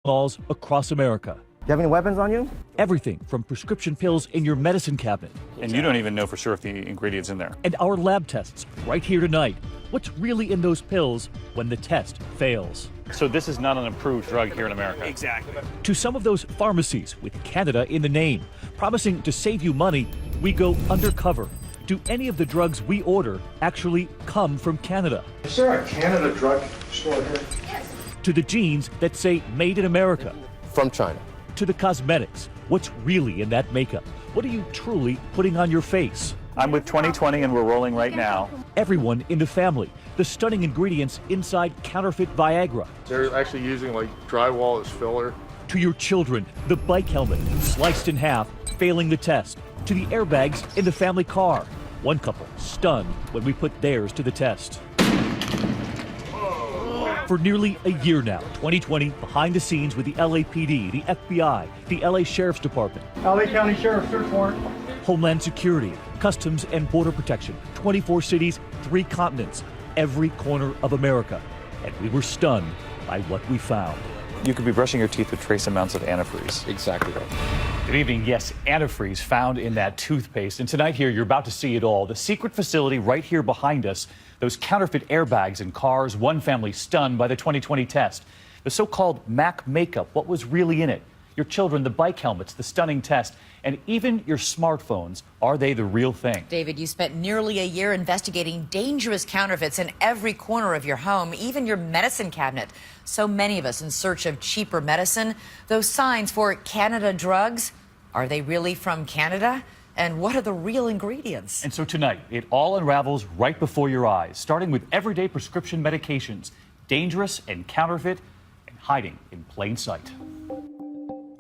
malls across America. You have any weapons on you? Everything from prescription pills in your medicine cabinet. And you don't even know for sure if the ingredient's in there. And our lab tests right here tonight. What's really in those pills when the test fails? So this is not an approved drug here in America. Exactly. To some of those pharmacies with Canada in the name, promising to save you money, we go undercover. Do any of the drugs we order actually come from Canada? Is there a Canada drug store here? To the jeans that say made in America. From China. To the cosmetics. What's really in that makeup? What are you truly putting on your face? I'm with 2020 and we're rolling right now. Everyone in the family. The stunning ingredients inside counterfeit Viagra. They're actually using like drywall as filler. To your children, the bike helmet sliced in half, failing the test. To the airbags in the family car. One couple stunned when we put theirs to the test. For nearly a year now, 2020, behind the scenes with the LAPD, the FBI, the LA Sheriff's Department, LA County Sheriff search warrant. Homeland Security, Customs and Border Protection, 24 cities, 3 continents, every corner of America. And we were stunned by what we found. You could be brushing your teeth with trace amounts of antifreeze. Exactly right. Good evening. Yes, antifreeze found in that toothpaste. And tonight here, you're about to see it all. The secret facility right here behind us, those counterfeit airbags in cars, one family stunned by the 2020 test. The so-called MAC makeup, what was really in it? Your children, the bike helmets, the stunning test, and even your smartphones. Are they the real thing? David, you spent nearly a year investigating dangerous counterfeits in every corner of your home, even your medicine cabinet. So many of us in search of cheaper medicine. Those signs for Canada drugs, are they really from Canada? And what are the real ingredients? And so tonight, it all unravels right before your eyes, starting with everyday prescription medications, dangerous and counterfeit, and hiding in plain sight.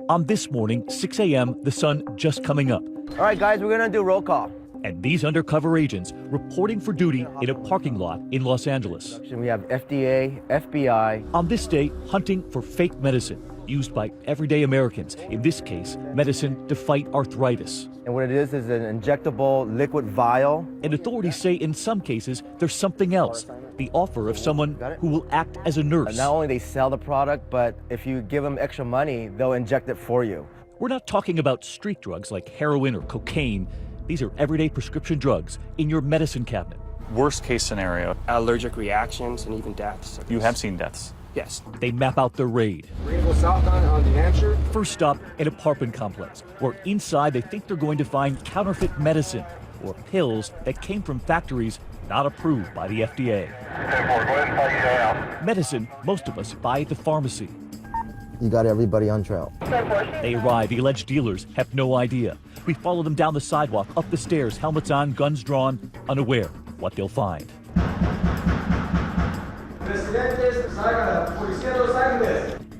On this morning, 6 a.m., the sun just coming up. All right, guys, we're going to do roll call. And these undercover agents reporting for duty in a parking lot in Los Angeles. We have FDA, FBI. On this day, hunting for fake medicine used by everyday Americans. In this case, medicine to fight arthritis. And what it is an injectable liquid vial. And authorities say in some cases, there's something else. The offer of someone who will act as a nurse. Not only they sell the product, but if you give them extra money, they'll inject it for you. We're not talking about street drugs like heroin or cocaine. These are everyday prescription drugs in your medicine cabinet. Worst case scenario, Allergic reactions and even deaths. you have seen deaths. Yes. They map out their raid. We're gonna go southbound on New Hampshire. First stop, an apartment complex, where inside they think they're going to find counterfeit medicine or pills that came from factories not approved by the FDA. Medicine most of us buy at the pharmacy. You got everybody on trail. They arrive, the alleged dealers have no idea. We follow them down the sidewalk, up the stairs, helmets on, guns drawn, unaware what they'll find.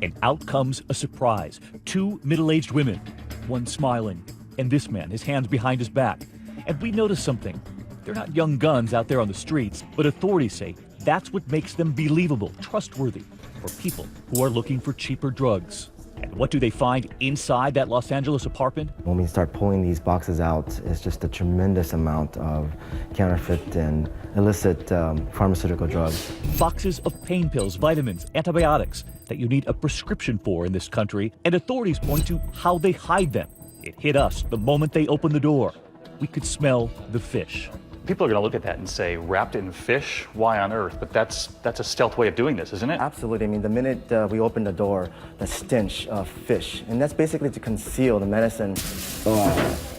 And out comes a surprise. 2 middle-aged women, one smiling, and this man, his hands behind his back. And we notice something. They're not young guns out there on the streets, but authorities say that's what makes them believable, trustworthy for people who are looking for cheaper drugs. And what do they find inside that Los Angeles apartment? When we start pulling these boxes out, it's just a tremendous amount of counterfeit and illicit pharmaceutical drugs. Boxes of pain pills, vitamins, antibiotics that you need a prescription for in this country, and authorities point to how they hide them. It hit us the moment they opened the door. We could smell the fish. People are going to look at that and say, wrapped in fish? Why on earth? But that's a stealth way of doing this, isn't it? Absolutely. I mean, the minute we open the door, the stench of fish, and that's basically to conceal the medicine.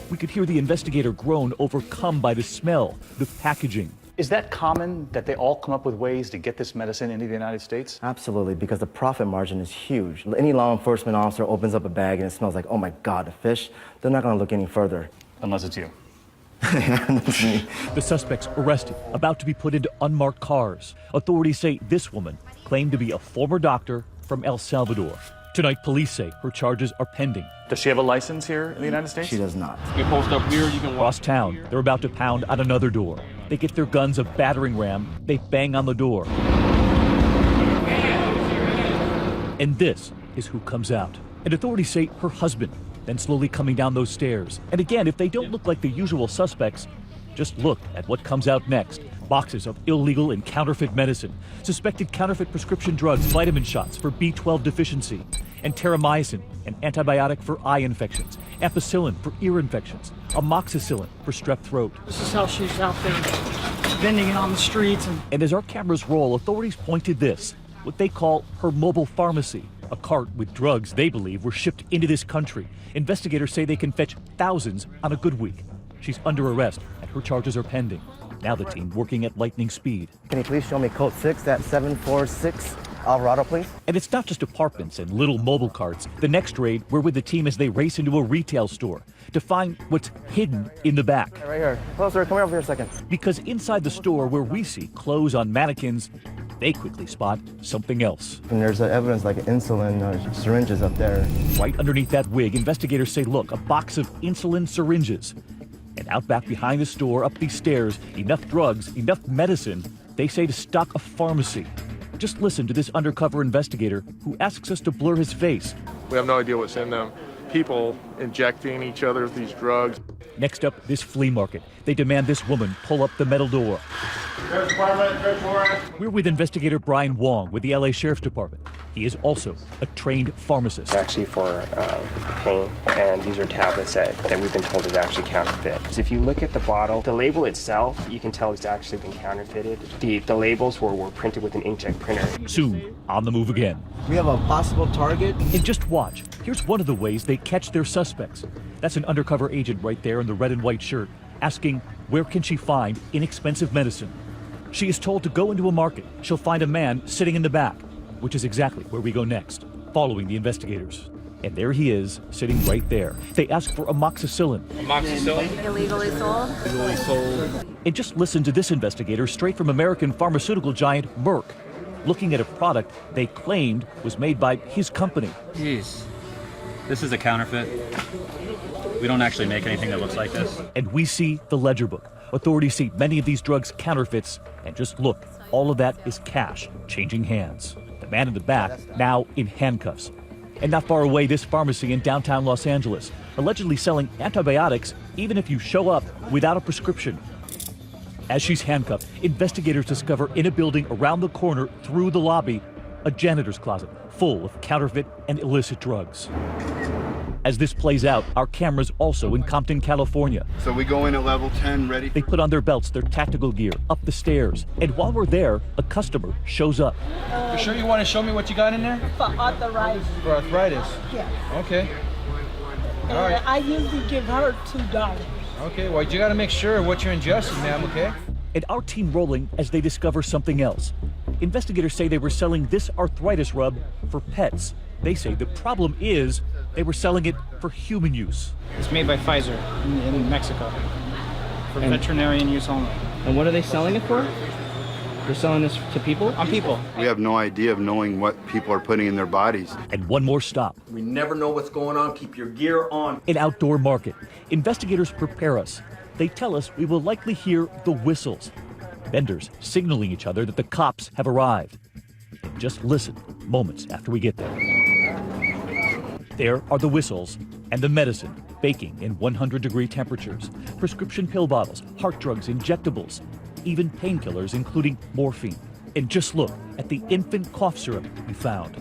We could hear the investigator groan, overcome by the smell, the packaging. Is that common that they all come up with ways to get this medicine into the United States? Absolutely, because the profit margin is huge. Any law enforcement officer opens up a bag and it smells like, oh my God, a fish, they're not going to look any further. Unless it's you. The suspects arrested, about to be put into unmarked cars. Authorities say this woman claimed to be a former doctor from El Salvador. Tonight, police say her charges are pending. Does she have a license here in the United States? She does not. You post up here, you can walk. Across town, they're about to pound on another door. They get their guns a battering ram. They bang on the door. And this is who comes out. And authorities say her husband, then slowly coming down those stairs. And again, if they don't look like the usual suspects, just look at what comes out next. Boxes of illegal and counterfeit medicine, suspected counterfeit prescription drugs, vitamin shots for B12 deficiency, and terramycin, an antibiotic for eye infections, ampicillin for ear infections, amoxicillin for strep throat. This is how she's out there vending it on the streets. And as our cameras roll, authorities point to this, what they call her mobile pharmacy, a cart with drugs they believe were shipped into this country. Investigators say they can fetch thousands on a good week. She's under arrest, and her charges are pending. Now the team working at lightning speed. Can you please show me code 6 at 746 Alvarado, please? And it's not just apartments and little mobile carts. The next raid, we're with the team as they race into a retail store to find what's hidden in the back. Right here. Closer, come here over here a second. Because inside the store where we see clothes on mannequins, they quickly spot something else. And there's evidence like insulin syringes up there. Right underneath that wig, investigators say, look, a box of insulin syringes. And out back behind the store, up these stairs, enough drugs, enough medicine, they say to stock a pharmacy. Just listen to this undercover investigator who asks us to blur his face. We have no idea what's in them. People injecting each other with these drugs. Next up, this flea market. They demand this woman pull up the metal door. We're with investigator Brian Wong with the LA Sheriff's Department. He is also a trained pharmacist. It's actually for pain, and these are tablets that we've been told is actually counterfeit. So if you look at the bottle, the label itself, you can tell it's actually been counterfeited. The labels were printed with an inkjet printer. Soon, on the move again. We have a possible target. And just watch. Here's one of the ways they catch their suspects. That's an undercover agent right there in the red and white shirt, asking where can she find inexpensive medicine. She is told to go into a market. She'll find a man sitting in the back, which is exactly where we go next, following the investigators. And there he is, sitting right there. They ask for amoxicillin. Amoxicillin? Illegally sold? Illegally sold. And just listen to this investigator straight from American pharmaceutical giant Merck, looking at a product they claimed was made by his company. Jeez, this is a counterfeit. We don't actually make anything that looks like this. And we see the ledger book. Authorities see many of these drugs counterfeits, and just look, all of that is cash changing hands. The man in the back now in handcuffs. And not far away, this pharmacy in downtown Los Angeles, allegedly selling antibiotics even if you show up without a prescription. As she's handcuffed, investigators discover in a building around the corner through the lobby, a janitor's closet full of counterfeit and illicit drugs. As this plays out, our cameras also in Compton, California. So we go in at level 10, ready? They put on their belts, their tactical gear, up the stairs. And while we're there, a customer shows up. You sure you want to show me what you got in there? For arthritis. For arthritis? Yeah. Okay. And All right. I usually give her $2. Okay, well, you got to make sure what you're ingesting, ma'am, okay? And our team rolling as they discover something else. Investigators say they were selling this arthritis rub for pets. They say the problem is they were selling it for human use. It's made by Pfizer in Mexico for veterinarian use only. And what are they selling it for? They're selling this to people? On people. We have no idea of knowing what people are putting in their bodies. And one more stop. We never know what's going on. Keep your gear on. An outdoor market. Investigators prepare us. They tell us we will likely hear the whistles. Vendors signaling each other that the cops have arrived. And just listen moments after we get there. There are the whistles and the medicine baking in 100-degree temperatures, prescription pill bottles, heart drugs, injectables, even painkillers, including morphine. And just look at the infant cough syrup we found.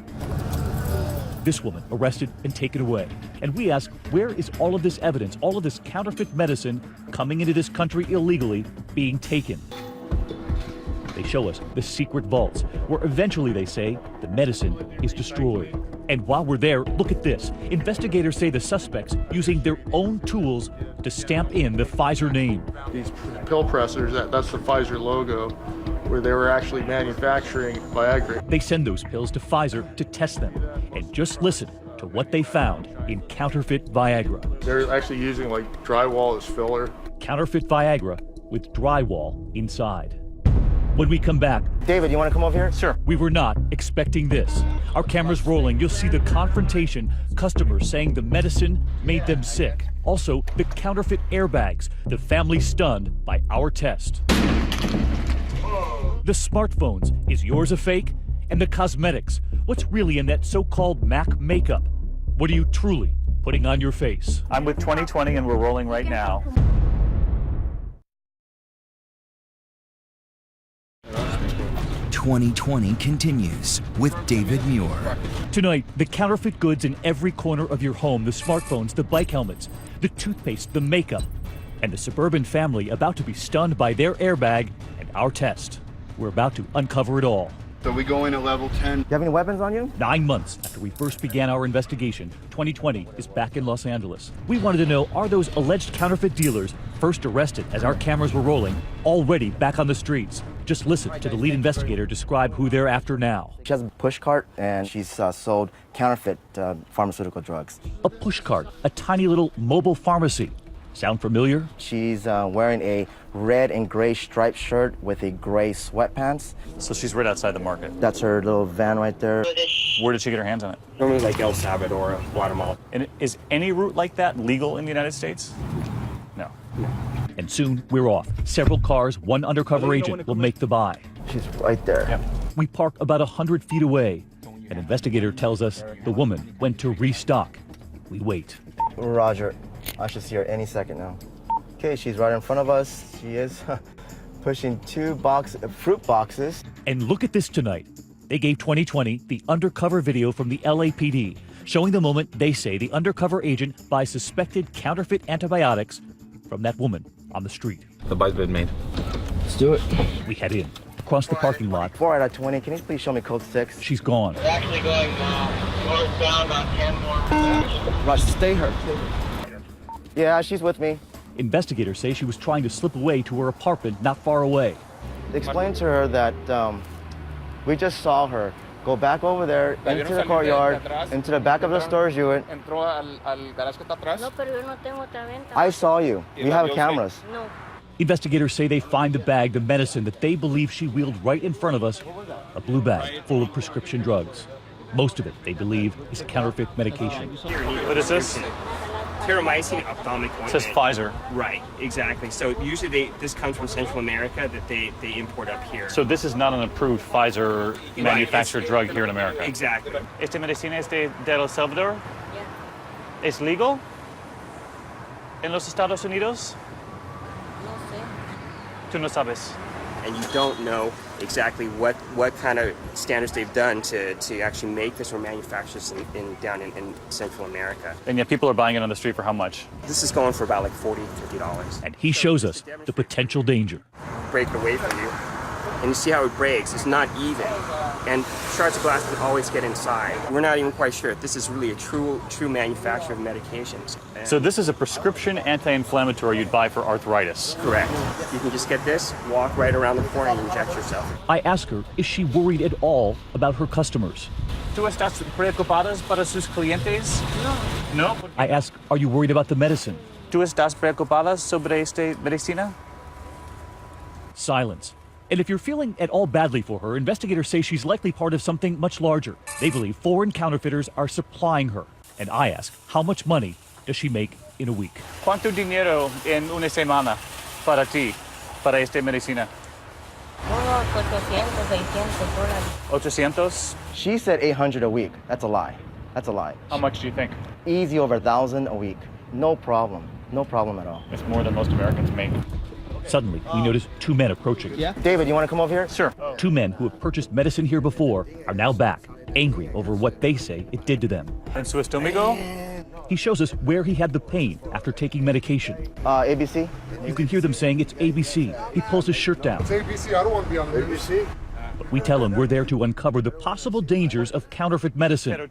This woman arrested and taken away. And we ask, where is all of this evidence, all of this counterfeit medicine coming into this country illegally being taken? They show us the secret vaults, where eventually they say the medicine is destroyed. And while we're there, look at this. Investigators say the suspects using their own tools to stamp in the Pfizer name. These pill pressers, that's the Pfizer logo, where they were actually manufacturing Viagra. They send those pills to Pfizer to test them. And just listen to what they found in counterfeit Viagra. They're actually using like drywall as filler. Counterfeit Viagra with drywall inside. When we come back, David, you want to come over here? Sure. We were not expecting this. Our cameras rolling, you'll see the confrontation, customers saying the medicine made them sick. Also, the counterfeit airbags, the family stunned by our test. The smartphones, is yours a fake? And the cosmetics, what's really in that so-called MAC makeup? What are you truly putting on your face? I'm with 2020 and we're rolling right now. 2020 continues with David Muir. Tonight, the counterfeit goods in every corner of your home, the smartphones, the bike helmets, the toothpaste, the makeup, and the suburban family about to be stunned by their airbag and our test. We're about to uncover it all. So we go in at level 10. You have any weapons on you? 9 months after we first began our investigation, 2020 is back in Los Angeles. We wanted to know, are those alleged counterfeit dealers, first arrested as our cameras were rolling, already back on the streets? Just listen to the lead investigator describe who they're after now. She has a push cart and she's sold counterfeit pharmaceutical drugs. A push cart, a tiny little mobile pharmacy. Sound familiar? She's wearing a red and gray striped shirt with a gray sweatpants. So she's right outside the market. That's her little van right there. Where did she get her hands on it? Normally like El Salvador or Guatemala. And is any route like that legal in the United States? No. And soon we're off. Several cars, one undercover agent will make the buy. She's right there. Yep. We park about 100 feet away. An investigator tells us the woman went to restock. We wait. Roger. I should see her any second now. Okay, she's right in front of us. She is pushing 2 fruit boxes. And look at this tonight. They gave 2020 the undercover video from the LAPD, showing the moment they say the undercover agent buys suspected counterfeit antibiotics from that woman on the street. The buy's been made. Let's do it. We head in, across the parking lot. Before I 20, can you please show me code 6? She's gone. We're actually going northbound about 10 more. Roger, stay her. Yeah, she's with me. Investigators say she was trying to slip away to her apartment not far away. Explain to her that we just saw her go back over there into the courtyard, into the back of the storage unit. I saw you. We have cameras. No. Investigators say they find the bag, the medicine that they believe she wheeled right in front of us, a blue bag full of prescription drugs. Most of it, they believe, is counterfeit medication. What is this? Terramycin ophthalmic ointment. It says Pfizer. Right, exactly. So usually this comes from Central America that they import up here. So this is not an approved Pfizer manufactured drug here in America. Exactly. ¿Este medicina es de El Salvador? Yeah. ¿Es legal? ¿En los Estados Unidos? No sé. Tú no sabes. And you don't know exactly what kind of standards they've done to actually make this or manufacture this down in Central America. And yet people are buying it on the street for how much? This is going for about like $40, $50. And he shows us the potential danger. Break it away from you, and you see how it breaks. It's not even, and shards of glass can always get inside. We're not even quite sure if this is really a true manufacturer of medications. So this is a prescription anti-inflammatory you'd buy for arthritis. Correct. You can just get this, walk right around the corner, and inject yourself. I ask her, is she worried at all about her customers? ¿Tú estás preocupadas para sus clientes? No. No? I ask, are you worried about the medicine? ¿Tú estás preocupada sobre esta medicina? Silence. And if you're feeling at all badly for her, investigators say she's likely part of something much larger. They believe foreign counterfeiters are supplying her. And I ask, how much money does she make in a week? ¿Cuánto dinero en una semana para ti, para esta medicina? Unos 800, 600 dólares. 800? She said 800 a week. That's a lie. That's a lie. How much do you think? Easy over 1,000 a week. No problem. No problem at all. It's more than most Americans make. Suddenly, we notice 2 men approaching. Yeah. David, you want to come over here? Sure. 2 men who have purchased medicine here before are now back, angry over what they say it did to them. En su estómago? He shows us where he had the pain after taking medication. ABC? You can hear them saying it's ABC. He pulls his shirt down. It's ABC. I don't want to be on the ABC. But we tell him we're there to uncover the possible dangers of counterfeit medicine.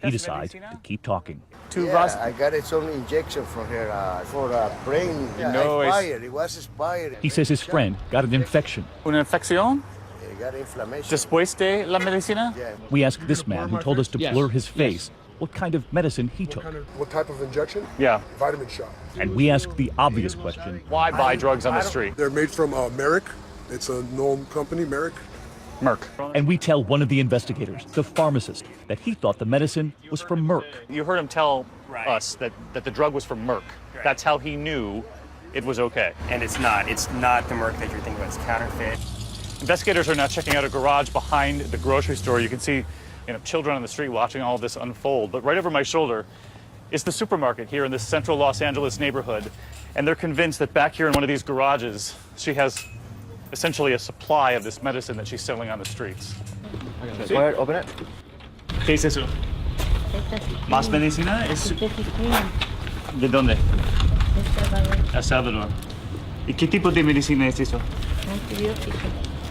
He decides to keep talking. I got some injection from her for brain. Expired. It was expired. He says his friend got an infection. ¿Una infección? It got inflammation. Después de la medicina? Yeah. We ask this man who told us to blur his face what kind of medicine he took. What type of injection? Yeah. Vitamin shot. And we ask the obvious question. Why buy drugs on the street? They're made from Merrick. It's a known company, Merrick. Merck. And we tell one of the investigators, the pharmacist, that he thought the medicine was from Merck. You heard him tell us that the drug was from Merck. Right. That's how he knew it was okay. And it's not. It's not the Merck that you're thinking about. It's counterfeit. Investigators are now checking out a garage behind the grocery store. You can see children on the street watching all of this unfold. But right over my shoulder is the supermarket here in this central Los Angeles neighborhood. And they're convinced that back here in one of these garages, she has essentially a supply of this medicine that she's selling on the streets. Go ahead, open it. ¿Qué es eso? ¿Más medicina? ¿De dónde? El Salvador. ¿Y qué tipo de medicina es eso?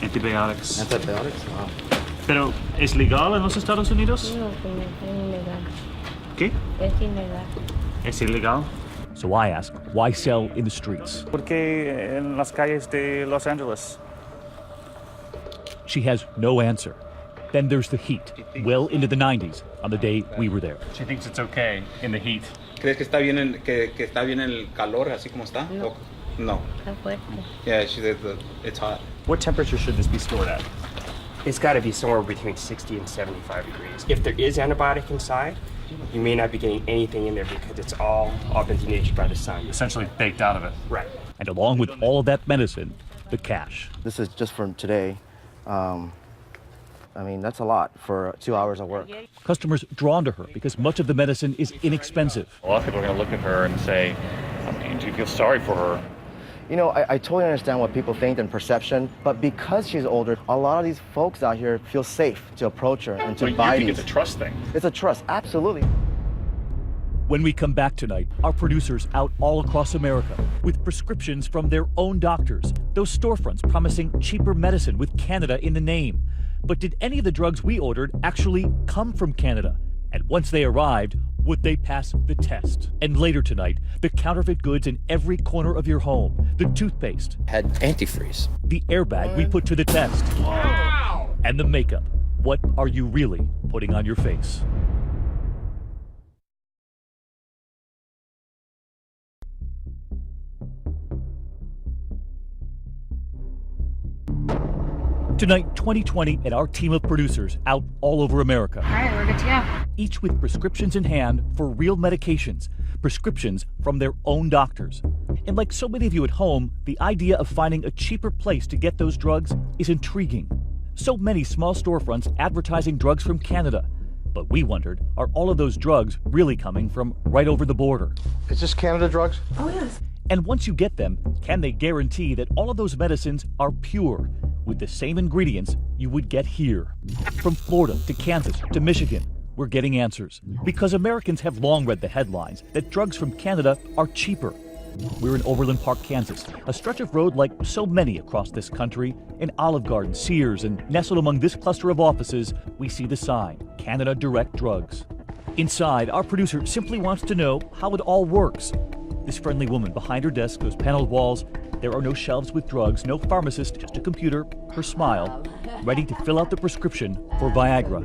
Antibiotics. Antibiotics? Wow. ¿Pero es legal en los Estados Unidos? No, es ilegal. ¿Qué? Es ilegal. ¿Es ilegal? So I ask, why sell in the streets? ¿Por qué en las calles de Los Angeles? She has no answer. Then there's the heat, well into the 90s on the day we were there. She thinks it's okay in the heat. ¿Crees que está bien que está bien el calor así como está? No. No. Está fuerte. Yeah, she said that it's hot. What temperature should this be stored at? It's got to be somewhere between 60 and 75 degrees. If there is antibiotic inside, you may not be getting anything in there because it's all been denatured by the sun. Essentially baked out of it. Right. And along with all of that medicine, the cash. This is just from today. I mean, that's a lot for 2 hours of work. Customers drawn to her because much of the medicine is inexpensive. A lot of people are going to look at her and say, I mean, do you feel sorry for her? You know, I totally understand what people think and perception, but because she's older, a lot of these folks out here feel safe to approach her and to But buy you think these. it's a trust thing. It's a trust, absolutely. When we come back tonight, our producers out all across America with prescriptions from their own doctors, those storefronts promising cheaper medicine with Canada in the name. But did any of the drugs we ordered actually come from Canada? And once they arrived, would they pass the test? And later tonight, the counterfeit goods in every corner of your home. The toothpaste. Had antifreeze. The airbag we put to the test. Wow! And the makeup. What are you really putting on your face? Tonight, 2020 and our team of producers out all over America. All right, we're good to go. Each with prescriptions in hand for real medications, prescriptions from their own doctors. And like so many of you at home, the idea of finding a cheaper place to get those drugs is intriguing. So many small storefronts advertising drugs from Canada. But we wondered, are all of those drugs really coming from right over the border? Is this Canada drugs? Oh, yes. And once you get them, can they guarantee that all of those medicines are pure, with the same ingredients you would get here? From Florida to Kansas to Michigan, we're getting answers. Because Americans have long read the headlines that drugs from Canada are cheaper. We're in Overland Park, Kansas, a stretch of road like so many across this country. In Olive Garden, Sears, and nestled among this cluster of offices, we see the sign, Canada Direct Drugs. Inside, our producer simply wants to know how it all works. This friendly woman behind her desk, those paneled walls, there are no shelves with drugs, no pharmacist, just a computer, her smile, ready to fill out the prescription for Viagra.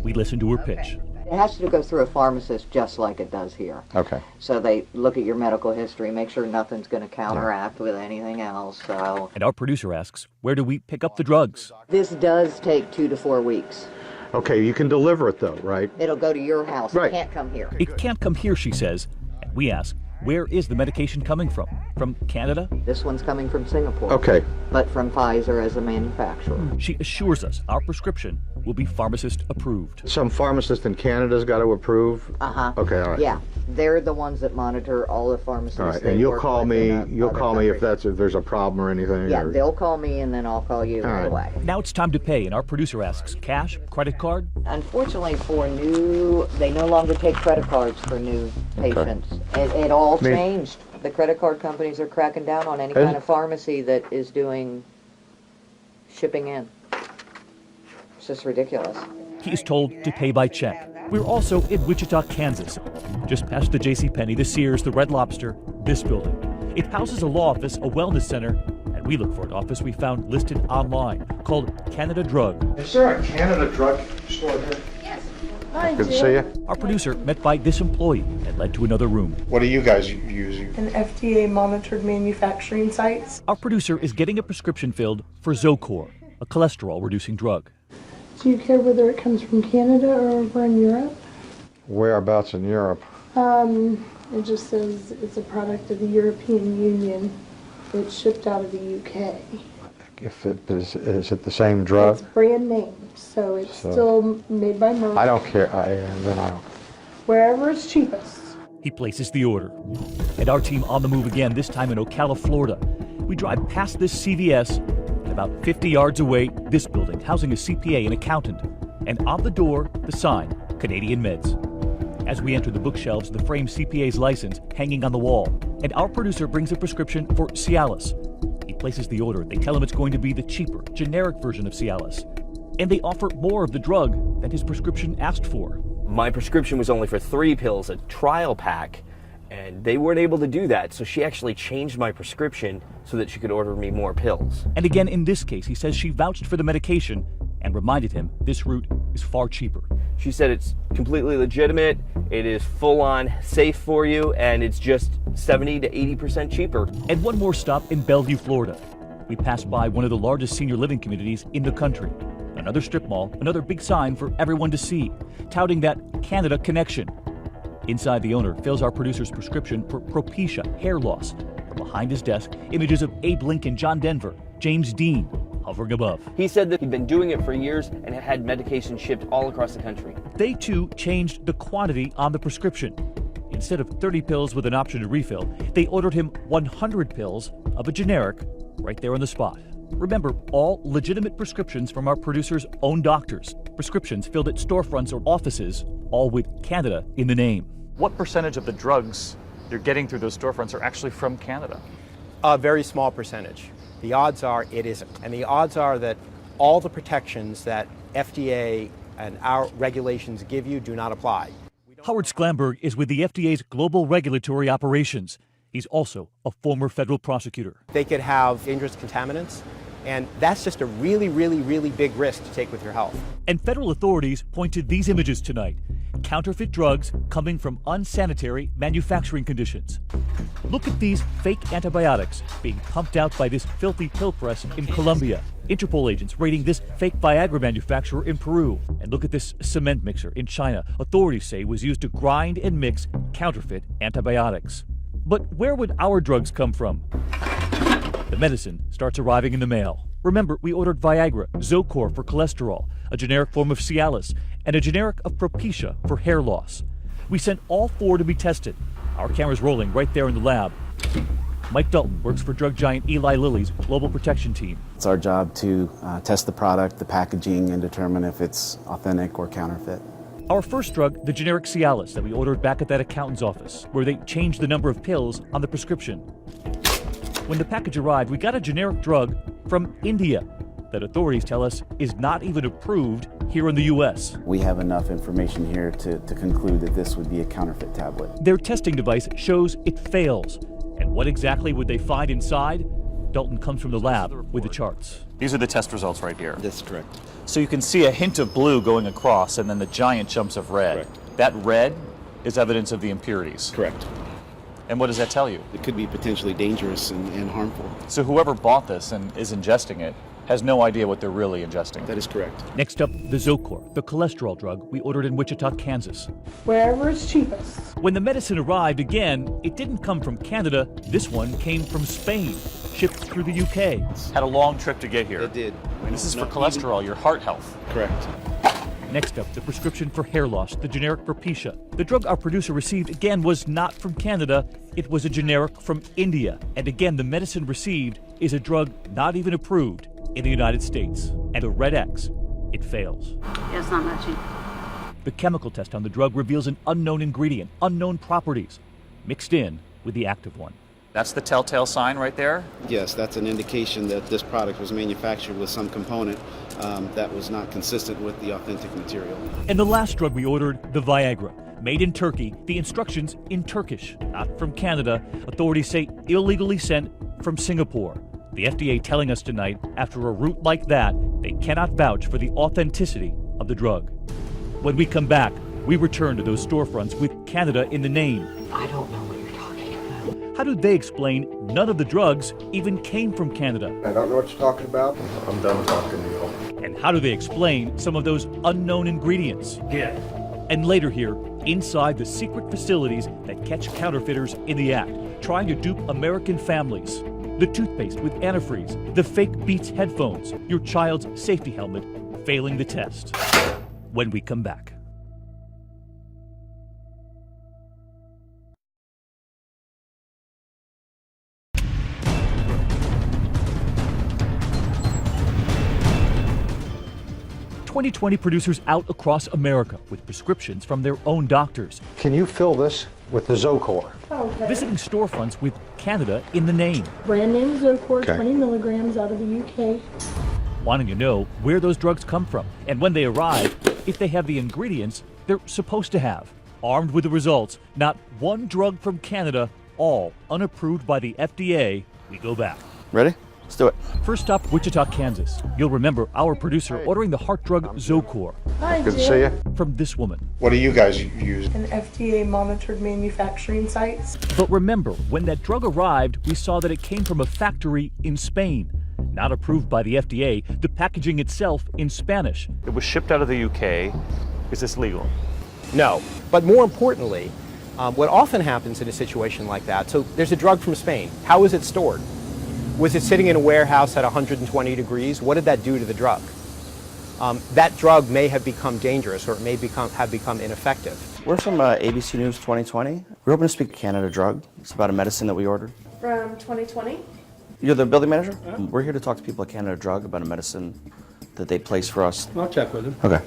We listen to her pitch. It has to go through a pharmacist just like it does here. Okay. So they look at your medical history, make sure nothing's going to counteract with anything else. So. And our producer asks, where do we pick up the drugs? This does take 2 to 4 weeks. Okay, you can deliver it though, right? It'll go to your house. Right. It can't come here. It can't come here, she says. And we ask, where is the medication coming from? From Canada? This one's coming from Singapore. Okay. But from Pfizer as a manufacturer. She assures us our prescription will be pharmacist approved. Some pharmacist in Canada's got to approve? Uh-huh. Okay, all right. Yeah. They're the ones that monitor all the pharmacists. All right, they and you'll work call with me. in You'll other call me countries. if there's a problem or anything. Yeah, or... they'll call me and then I'll call you right away. Now it's time to pay, and our producer asks, cash, credit card? Unfortunately, for new, they no longer take credit cards for new patients. It all changed. The credit card companies are cracking down on any kind of pharmacy that is doing shipping in. It's just ridiculous. He is told to pay by check. We're also in Wichita, Kansas, just past the JCPenney, the Sears, the Red Lobster, this building. It houses a law office, a wellness center, and we look for an office we found listed online called Canada Drug. Is there a Canada drug store here? Yes. Good to see you. Our producer met by this employee and led to another room. What do you guys use? An FDA-monitored manufacturing sites. Our producer is getting a prescription filled for Zocor, a cholesterol-reducing drug. Do you care whether it comes from Canada or over in Europe? Whereabouts in Europe? It just says it's a product of the European Union. It's shipped out of the UK. If it is it the same drug? It's brand name, so it's still made by Merck. I don't care. Then I don't. Wherever it's cheapest. He places the order. And our team on the move again, this time in Ocala, Florida. We drive past this CVS, about 50 yards away, this building housing a CPA and accountant. And on the door, the sign, Canadian Meds. As we enter the bookshelves, the framed CPA's license hanging on the wall. And our producer brings a prescription for Cialis. He places the order. They tell him it's going to be the cheaper, generic version of Cialis. And they offer more of the drug than his prescription asked for. My prescription was only for 3 pills, a trial pack, and they weren't able to do that. So she actually changed my prescription so that she could order me more pills. And again, in this case, he says she vouched for the medication and reminded him this route is far cheaper. She said it's completely legitimate, it is full-on safe for you, and it's just 70 to 80% cheaper. And one more stop in Bellevue, Florida. We pass by one of the largest senior living communities in the country. Another strip mall, another big sign for everyone to see, touting that Canada connection. Inside, the owner fills our producer's prescription for Propecia hair loss. From behind his desk, images of Abe Lincoln, John Denver, James Dean, hovering above. He said that he'd been doing it for years and had medication shipped all across the country. They too changed the quantity on the prescription. Instead of 30 pills with an option to refill, they ordered him 100 pills of a generic right there on the spot. Remember, all legitimate prescriptions from our producer's own doctors. Prescriptions filled at storefronts or offices, all with Canada in the name. What percentage of the drugs you're getting through those storefronts are actually from Canada? A very small percentage. The odds are it isn't. And the odds are that all the protections that FDA and our regulations give you do not apply. Howard Sklamberg is with the FDA's Global Regulatory Operations. He's also a former federal prosecutor. They could have dangerous contaminants, and that's just a really, really, really big risk to take with your health. And federal authorities point to these images tonight. Counterfeit drugs coming from unsanitary manufacturing conditions. Look at these fake antibiotics being pumped out by this filthy pill press in Colombia. Interpol agents raiding this fake Viagra manufacturer in Peru. And look at this cement mixer in China. Authorities say was used to grind and mix counterfeit antibiotics. But where would our drugs come from? The medicine starts arriving in the mail. Remember, we ordered Viagra, Zocor for cholesterol, a generic form of Cialis, and a generic of Propecia for hair loss. We sent all 4 to be tested. Our camera's rolling right there in the lab. Mike Dalton works for drug giant Eli Lilly's global protection team. It's our job to test the product, the packaging, and determine if it's authentic or counterfeit. Our first drug, the generic Cialis that we ordered back at that accountant's office, where they changed the number of pills on the prescription. When the package arrived, we got a generic drug from India that authorities tell us is not even approved here in the U.S. We have enough information here to conclude that this would be a counterfeit tablet. Their testing device shows it fails. And what exactly would they find inside? Dalton comes from the lab with the charts. These are the test results right here. That's correct. So you can see a hint of blue going across and then the giant chunks of red. Correct. That red is evidence of the impurities. Correct. And what does that tell you? It could be potentially dangerous and harmful. So whoever bought this and is ingesting it has no idea what they're really ingesting. That is correct. Next up, the Zocor, the cholesterol drug we ordered in Wichita, Kansas. Wherever it's cheapest. When the medicine arrived again, it didn't come from Canada. This one came from Spain, shipped through the UK. Had a long trip to get here. It did. This is for cholesterol, your heart health. Correct. Next up, the prescription for hair loss, the generic Propecia. The drug our producer received again was not from Canada. It was a generic from India. And again, the medicine received is a drug not even approved in the United States. And the red X, it fails. Yeah, it's not matching. The chemical test on the drug reveals an unknown ingredient, unknown properties, mixed in with the active one. That's the telltale sign right there? Yes, that's an indication that this product was manufactured with some component that was not consistent with the authentic material. And the last drug we ordered, the Viagra, made in Turkey, the instructions in Turkish, not from Canada. Authorities say illegally sent from Singapore. The FDA telling us tonight, after a route like that, they cannot vouch for the authenticity of the drug. When we come back, we return to those storefronts with Canada in the name. I don't know what you're talking about. How do they explain none of the drugs even came from Canada? I don't know what you're talking about. I'm done talking to you. And how do they explain some of those unknown ingredients? Yeah. And later here, inside the secret facilities that catch counterfeiters in the act, trying to dupe American families. The toothpaste with antifreeze, the fake Beats headphones, your child's safety helmet failing the test. When we come back. 2020 producers out across America with prescriptions from their own doctors. Can you fill this with the Zocor? Okay. Visiting storefronts with Canada in the name. Brand name Zocor, Okay. 20 milligrams out of the UK. Wanting to know where those drugs come from and when they arrive, if they have the ingredients they're supposed to have. Armed with the results, not one drug from Canada, all unapproved by the FDA, we go back. Ready? Let's do it. First stop, Wichita, Kansas. You'll remember our producer ordering the heart drug Zocor. Hi, Good to see you. From this woman. What do you guys use? An FDA monitored manufacturing sites. But remember, when that drug arrived, we saw that it came from a factory in Spain. Not approved by the FDA, the packaging itself in Spanish. It was shipped out of the UK. Is this legal? No. But more importantly, what often happens in a situation like that, so there's a drug from Spain. How was it stored? Was it sitting in a warehouse at 120 degrees? What did that do to the drug? That drug may have become dangerous, or it may have become ineffective. We're from ABC News 2020. We're hoping to speak to Canada Drug. It's about a medicine that we ordered. From 2020? You're the building manager? We're here to talk to people at Canada Drug about a medicine that they placed for us. I'll check with him. Okay.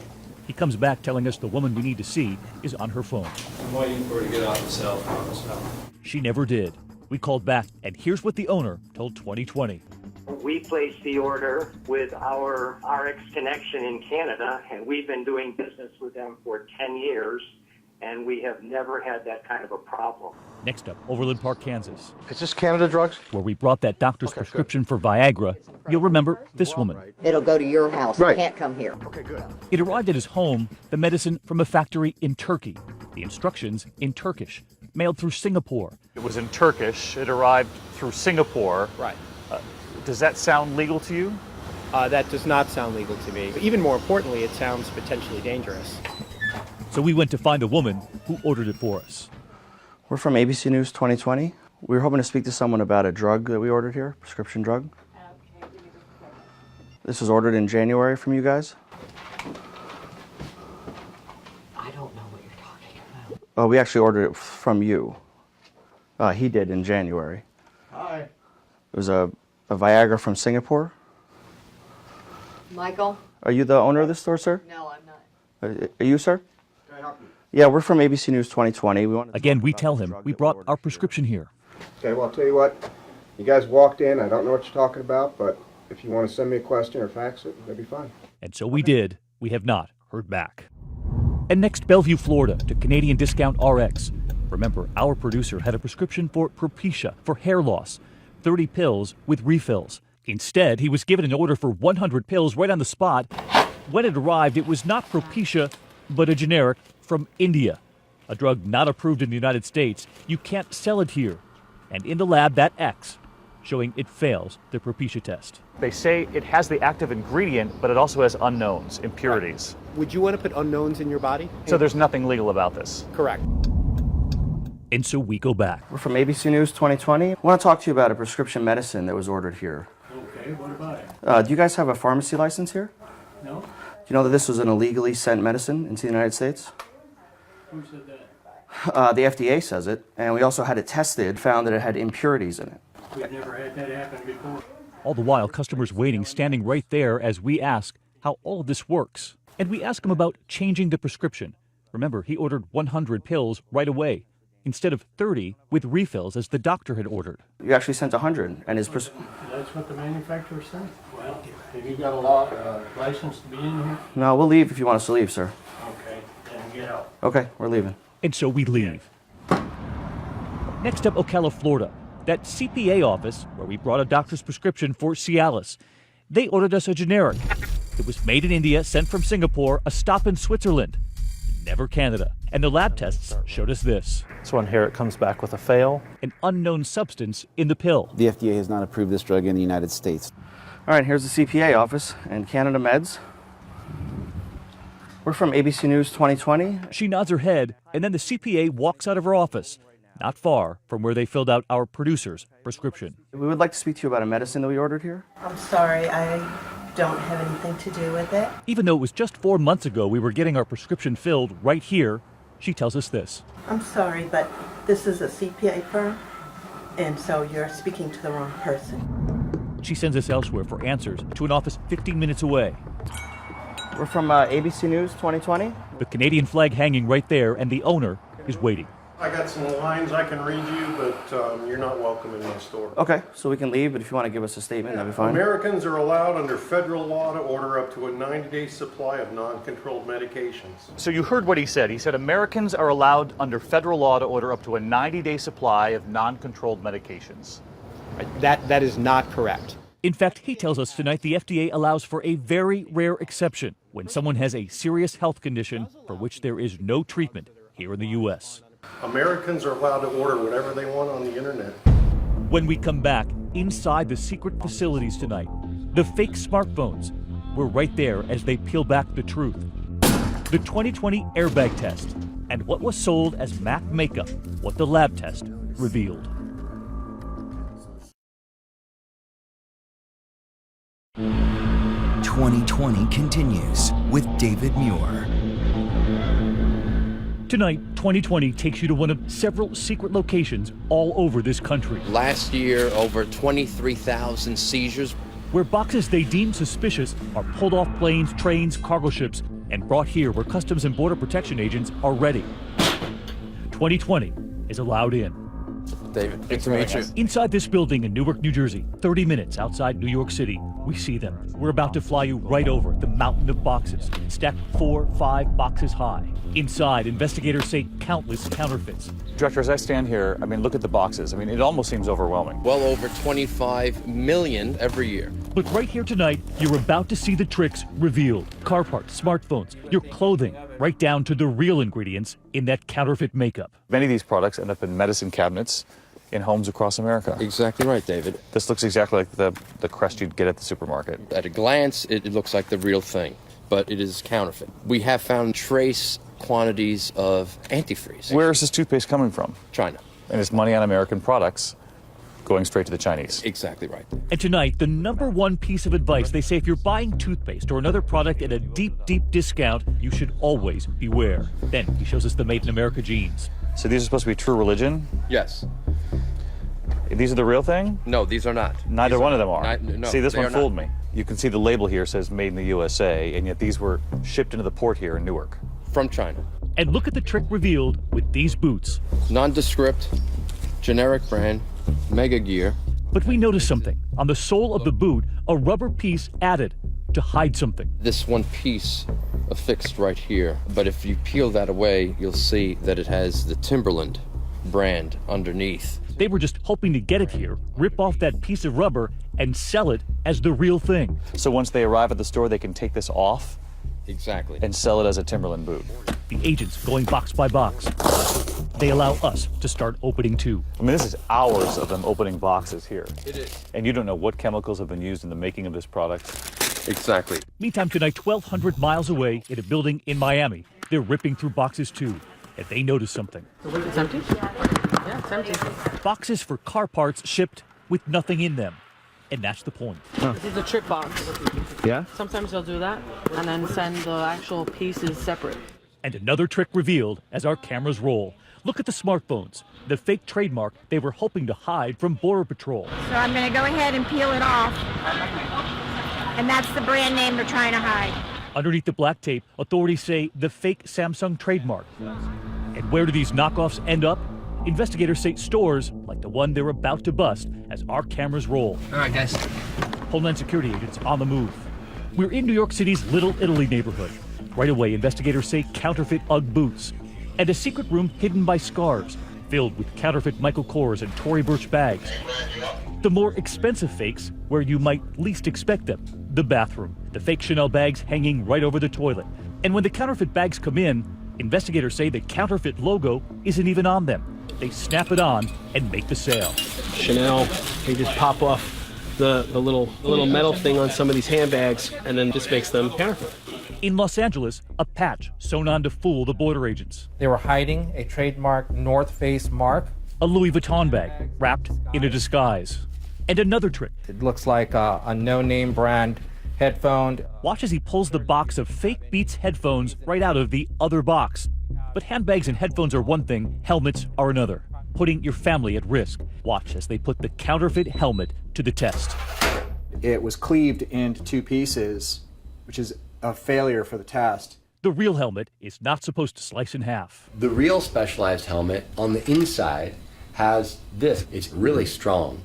He comes back telling us the woman we need to see is on her phone. I'm waiting for her to get off the cell phone. So. She never did. We called back, and here's what the owner told 2020. We placed the order with our RX Connection in Canada, and we've been doing business with them for 10 years, and we have never had that kind of a problem. Next up, Overland Park, Kansas. Is this Canada Drugs? Where we brought that doctor's prescription for Viagra. You'll remember this woman. It'll go to your house. Right. It can't come here. Okay, good. It arrived at his home, the medicine from a factory in Turkey. The instructions in Turkish, mailed through Singapore. It was in Turkish. It arrived through Singapore. Right. Does that sound legal to you? That does not sound legal to me. But even more importantly, it sounds potentially dangerous. So we went to find a woman who ordered it for us. We're from ABC News 2020. We were hoping to speak to someone about a drug that we ordered here, prescription drug. This was ordered in January from you guys. I don't know what you're talking about. Oh, we actually ordered it from you. He did in January. Hi. It was a Viagra from Singapore. Michael? Are you the owner of this store, sir? No, I'm not. Are you, sir? Can I help you? Yeah, we're from ABC News 2020. Again, we tell him we brought our prescription here. Okay, well, I'll tell you what. You guys walked in. I don't know what you're talking about, but if you want to send me a question or fax it, that'd be fine. And so we did. We have not heard back. And next, Bellevue, Florida, to Canadian Discount RX. Remember, our producer had a prescription for Propecia for hair loss, 30 pills with refills. Instead, he was given an order for 100 pills right on the spot. When it arrived, it was not Propecia, but a generic from India. A drug not approved in the United States. You can't sell it here. And in the lab, that X, showing it fails the Propecia test. They say it has the active ingredient, but it also has unknowns, impurities. Would you want to put unknowns in your body? So there's nothing legal about this. Correct. And so we go back. We're from ABC News 2020. I want to talk to you about a prescription medicine that was ordered here. Okay, what about it? Do you guys have a pharmacy license here? No? Do you know that this was an illegally sent medicine into the United States? Who said that? The FDA says it, and we also had it tested, found that it had impurities in it. We've never had that happen before. All the while, customers waiting, standing right there as we ask how all of this works. And we ask him about changing the prescription. Remember, he ordered 100 pills right away, instead of 30 with refills as the doctor had ordered. You actually sent 100, and his That's what the manufacturer said? Well, have you got a license to be in here? No, we'll leave if you want us to leave, sir. Okay, then get out. Okay, we're leaving. And so we leave. Next up, Ocala, Florida. That CPA office where we brought a doctor's prescription for Cialis. They ordered us a generic. It was made in India, sent from Singapore, a stop in Switzerland. Never Canada. And the lab tests showed us this. This one here, it comes back with a fail. An unknown substance in the pill. The FDA has not approved this drug in the United States. All right, here's the CPA office and Canada Meds. We're from ABC News 2020. She nods her head, and then the CPA walks out of her office, not far from where they filled out our producer's prescription. We would like to speak to you about a medicine that we ordered here. I'm sorry, I don't have anything to do with it. Even though it was just 4 months ago we were getting our prescription filled right here, she tells us this. I'm sorry, but this is a CPA firm, and so you're speaking to the wrong person. She sends us elsewhere for answers to an office 15 minutes away. We're from ABC News 2020. The Canadian flag hanging right there, and the owner is waiting. I got some lines I can read you, but you're not welcome in my store. Okay, so we can leave, but if you want to give us a statement, that'd be fine. Americans are allowed under federal law to order up to a 90-day supply of non-controlled medications. So you heard what he said. He said Americans are allowed under federal law to order up to a 90-day supply of non-controlled medications. That is not correct. In fact, he tells us tonight the FDA allows for a very rare exception when someone has a serious health condition for which there is no treatment here in the U.S. Americans are allowed to order whatever they want on the internet. When we come back, inside the secret facilities tonight, the fake smartphones were right there as they peel back the truth. The 2020 airbag test, and what was sold as MAC makeup, what the lab test revealed. "2020 continues with David Muir. Tonight, 2020 takes you to one of several secret locations all over this country. Last year, over 23,000 seizures. Where boxes they deem suspicious are pulled off planes, trains, cargo ships, and brought here where Customs and Border Protection agents are ready. 2020 is allowed in. David, good to meet you. Inside this building in Newark, New Jersey, 30 minutes outside New York City, we see them. We're about to fly you right over the mountain of boxes, stacked 4, 5 boxes high. Inside, investigators say countless counterfeits. Director, as I stand here, look at the boxes. It almost seems overwhelming. Well over 25 million every year. But right here tonight, you're about to see the tricks revealed. Car parts, smartphones, your clothing, right down to the real ingredients in that counterfeit makeup. Many of these products end up in medicine cabinets in homes across America. Exactly right, David. This looks exactly like the crest you'd get at the supermarket. At a glance, it looks like the real thing, but it is counterfeit. We have found trace quantities of antifreeze. Where is this toothpaste coming from? China. And it's money on American products going straight to the Chinese. Exactly right. And tonight, the #1 piece of advice they say if you're buying toothpaste or another product at a deep, deep discount, you should always beware. Then he shows us the Made in America jeans. So these are supposed to be true religion? Yes. These are the real thing? No, these are not. Neither one of them are. No, see, this they one are fooled not. me. You can see the label here says made in the USA, and yet these were shipped into the port here in Newark. From China. And look at the trick revealed with these boots. Nondescript, generic brand, Mega Gear. But we noticed something. On the sole of the boot, a rubber piece added to hide something. This one piece affixed right here, but if you peel that away, you'll see that it has the Timberland brand underneath. They were just hoping to get it here, rip off that piece of rubber, and sell it as the real thing. So once they arrive at the store, they can take this off? Exactly. And sell it as a Timberland boot. The agents going box by box. They allow us to start opening too. This is hours of them opening boxes here. It is. And you don't know what chemicals have been used in the making of this product. Exactly. Meantime, tonight, 1,200 miles away in a building in Miami, they're ripping through boxes too. And they notice something. It's empty? Yeah, it's empty. Boxes for car parts shipped with nothing in them. And that's the point. This is a trip box. Yeah? Sometimes they'll do that and then send the actual pieces separate. And another trick revealed as our cameras roll. Look at the smartphones, the fake trademark they were hoping to hide from Border Patrol. So I'm going to go ahead and peel it off. And that's the brand name they're trying to hide. Underneath the black tape, authorities say the fake Samsung trademark. And where do these knockoffs end up? Investigators say stores like the one they're about to bust as our cameras roll. All right, guys. Homeland Security agents on the move. We're in New York City's Little Italy neighborhood. Right away, investigators say counterfeit UGG boots. And a secret room hidden by scarves, filled with counterfeit Michael Kors and Tory Burch bags. The more expensive fakes, where you might least expect them. The bathroom, the fake Chanel bags hanging right over the toilet. And when the counterfeit bags come in, investigators say the counterfeit logo isn't even on them. They snap it on and make the sale. Chanel, they just pop off the little metal thing on some of these handbags, and then just makes them counterfeit. In Los Angeles, a patch sewn on to fool the border agents. They were hiding a trademark North Face mark. A Louis Vuitton bag wrapped in a disguise. And another trick. It looks like a no-name brand headphone. Watch as he pulls the box of fake Beats headphones right out of the other box. But handbags and headphones are one thing, helmets are another, putting your family at risk. Watch as they put the counterfeit helmet to the test. It was cleaved into two pieces, which is a failure for the test. The real helmet is not supposed to slice in half. The real Specialized helmet on the inside has this. It's really strong.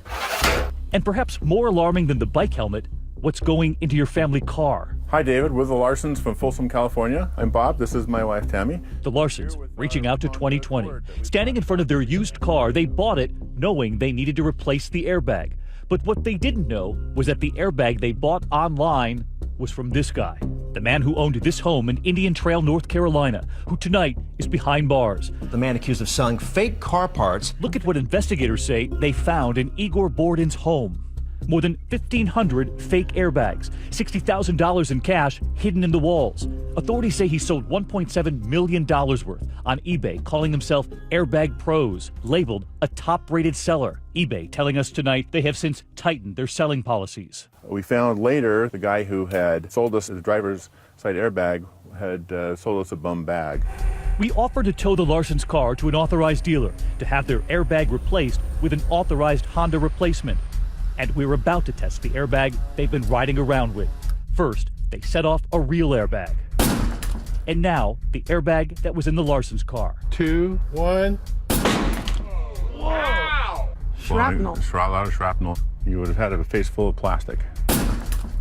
And perhaps more alarming than the bike helmet, what's going into your family car. Hi, David. We're the Larsons from Folsom, California. I'm Bob. This is my wife, Tammy. The Larsons, reaching out to 2020. Standing in front of their used car, they bought it knowing they needed to replace the airbag. But what they didn't know was that the airbag they bought online was from this guy, the man who owned this home in Indian Trail, North Carolina, who tonight is behind bars. The man accused of selling fake car parts. Look at what investigators say they found in Igor Bordin's home. More than 1,500 fake airbags, $60,000 in cash hidden in the walls. Authorities say he sold $1.7 million worth on eBay, calling himself Airbag Pros, labeled a top-rated seller. eBay telling us tonight they have since tightened their selling policies. We found later the guy who had sold us the driver's side airbag had sold us a bum bag. We offered to tow the Larsons' car to an authorized dealer to have their airbag replaced with an authorized Honda replacement. And we're about to test the airbag they've been riding around with. First, they set off a real airbag. And now, the airbag that was in the Larsons' car. 2, 1. Wow! Shrapnel. A lot of shrapnel. You would have had a face full of plastic.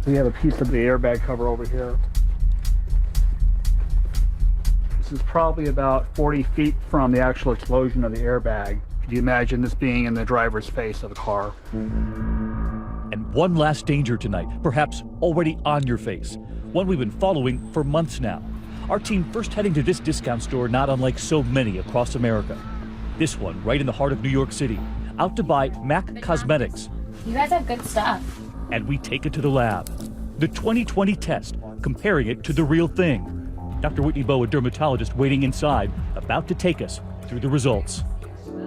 We have a piece of the airbag cover over here. This is probably about 40 feet from the actual explosion of the airbag. Could you imagine this being in the driver's face of the car? And one last danger tonight, perhaps already on your face. One we've been following for months now. Our team first heading to this discount store not unlike so many across America. This one right in the heart of New York City, out to buy MAC Cosmetics. You guys have good stuff. And we take it to the lab. The 2020 test, comparing it to the real thing. Dr. Whitney Bowe, a dermatologist waiting inside, about to take us through the results.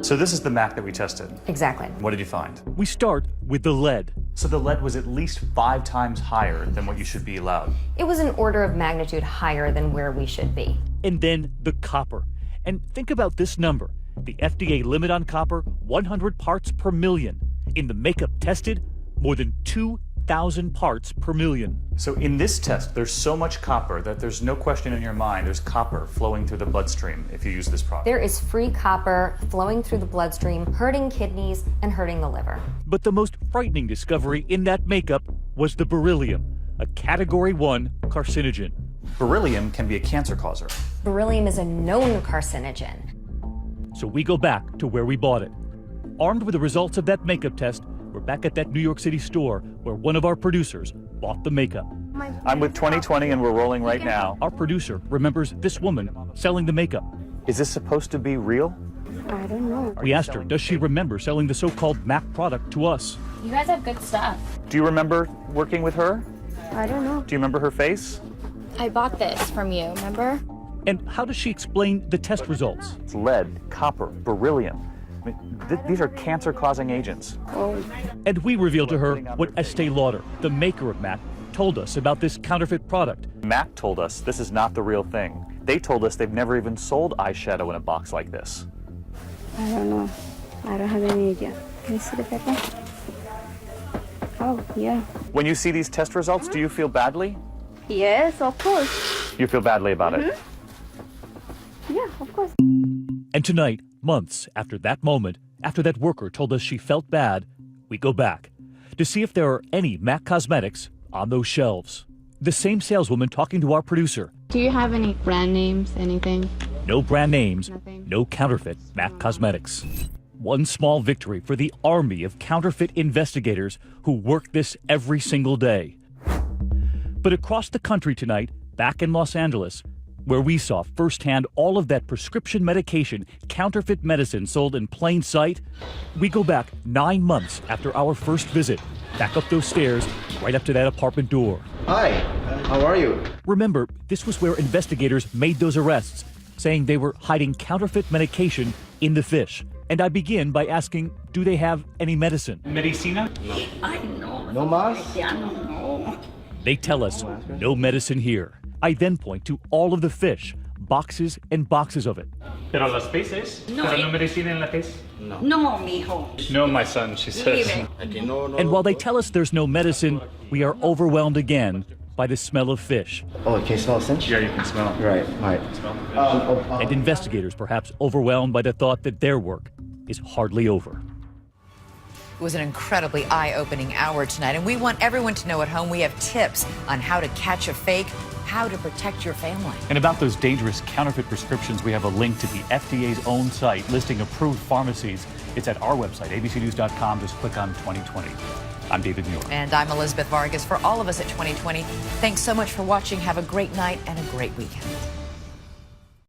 So this is the MAC that we tested. Exactly. What did you find? We start with the lead. So the lead was at least 5 times higher than what you should be allowed. It was an order of magnitude higher than where we should be. And then the copper. And think about this number. The FDA limit on copper, 100 parts per million. In the makeup tested, more than 2,000 parts per million. So in this test, there's so much copper that there's no question in your mind there's copper flowing through the bloodstream if you use this product. There is free copper flowing through the bloodstream, hurting kidneys and hurting the liver. But the most frightening discovery in that makeup was the beryllium, a Category 1 carcinogen. Beryllium can be a cancer causer. Beryllium is a known carcinogen. So we go back to where we bought it. Armed with the results of that makeup test, we're back at that New York City store where one of our producers bought the makeup. I'm with 2020 and we're rolling right now. Our producer remembers this woman selling the makeup. Is this supposed to be real? I don't know. We asked her, does she remember selling the so-called MAC product to us? You guys have good stuff. Do you remember working with her? I don't know. Do you remember her face? I bought this from you, remember? And how does she explain the test results? It's lead, copper, beryllium. I mean, these are cancer-causing agents. Oh. And we revealed to her what Estee Lauder, the maker of MAC, told us about this counterfeit product. MAC told us this is not the real thing. They told us they've never even sold eyeshadow in a box like this. I don't know. I don't have any idea. Can you see the paper? Oh, yeah. When you see these test results, do you feel badly? Yes, of course. You feel badly about it? Yeah, of course. And tonight, months after that moment, after that worker told us she felt bad, we go back to see if there are any MAC Cosmetics on those shelves. The same saleswoman talking to our producer. Do you have any brand names, anything? No brand names, no counterfeit MAC Cosmetics. One small victory for the army of counterfeit investigators who work this every single day. But across the country tonight, back in Los Angeles, where we saw firsthand all of that prescription medication, counterfeit medicine sold in plain sight, we go back 9 months after our first visit, back up those stairs, right up to that apartment door. Hi, how are you? Remember, this was where investigators made those arrests, saying they were hiding counterfeit medication in the fish. And I begin by asking, do they have any medicine? Medicina? No más? No. They tell us, no medicine here. I then point to all of the fish, boxes and boxes of it. Pero los peces? No, Pero no medicina en la pez? No, mijo. No, my son, she says. And while they tell us there's no medicine, we are overwhelmed again by the smell of fish. Oh, can you smell a cinch? Yeah, you can smell it. Right, all right. And investigators perhaps overwhelmed by the thought that their work is hardly over. It was an incredibly eye-opening hour tonight, and we want everyone to know at home we have tips on how to catch a fake, how to protect your family. And about those dangerous counterfeit prescriptions, we have a link to the FDA's own site listing approved pharmacies. It's at our website, abcnews.com. Just click on 2020. I'm David Muir. And I'm Elizabeth Vargas. For all of us at 2020, thanks so much for watching. Have a great night and a great weekend.